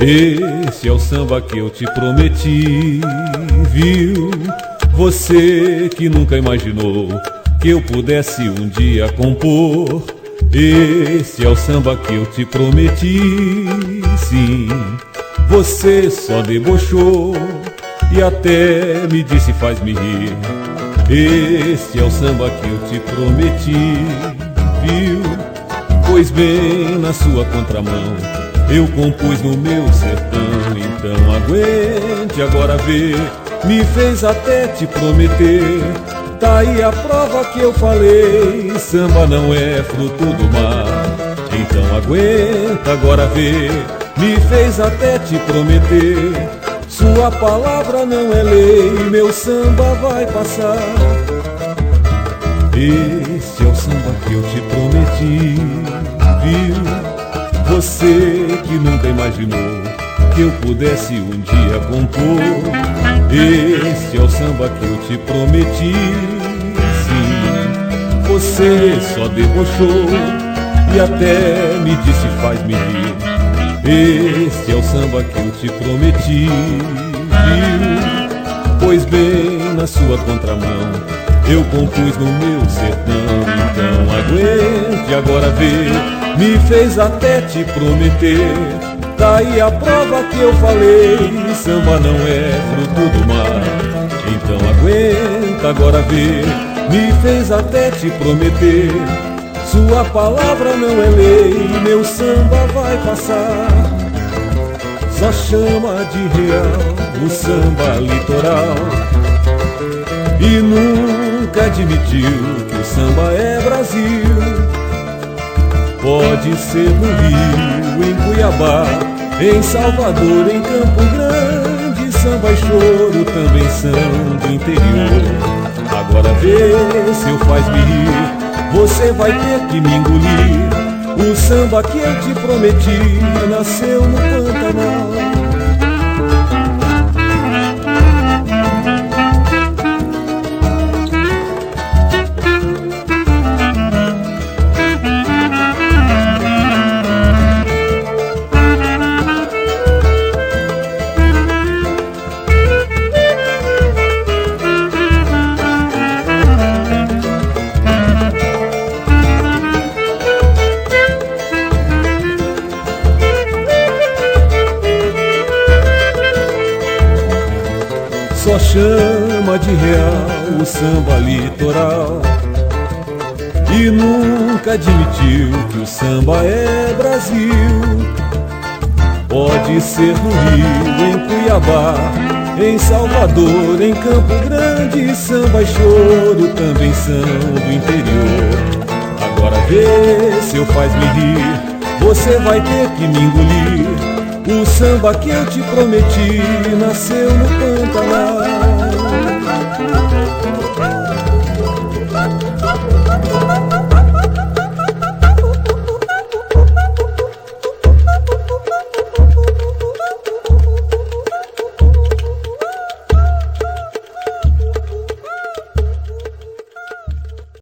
Esse é o samba que eu te prometi, viu? Você que nunca imaginou que eu pudesse um dia compor. Esse é o samba que eu te prometi, sim. Você só debochou e até me disse faz-me rir. Esse é o samba que eu te prometi, viu? Pois bem, na sua contramão eu compus no meu sertão. Então aguente agora ver, me fez até te prometer. Tá aí a prova que eu falei, samba não é fruto do mar. Então aguenta agora ver, me fez até te prometer. Sua palavra não é lei, meu samba vai passar. Esse é o samba que eu te prometi, viu? Você que nunca imaginou que eu pudesse um dia compor. Esse é o samba que eu te prometi, sim. Você só debochou e até me disse faz-me rir. Esse é o samba que eu te prometi, viu? Pois bem, na sua contramão eu compus no meu sertão. Então aguente agora ver, me fez até te prometer. Tá aí a prova que eu falei, samba não é fruto do mar. Então aguenta agora ver, me fez até te prometer. Sua palavra não é lei, meu samba vai passar. Só chama de real o samba litoral e nunca admitiu que o samba é Brasil. Pode ser no Rio, em Cuiabá, em Salvador, em Campo Grande, samba e choro também são do interior. Agora vê se eu faz-me rir, você vai ter que me engolir. O samba que eu te prometi nasceu no Pantanal. Só chama de real o samba litoral e nunca admitiu que o samba é Brasil. Pode ser no Rio, em Cuiabá, em Salvador, em Campo Grande, samba e choro também são do interior. Agora vê se eu faz-me rir, você vai ter que me engolir. O samba que eu te prometi nasceu no Pantanal.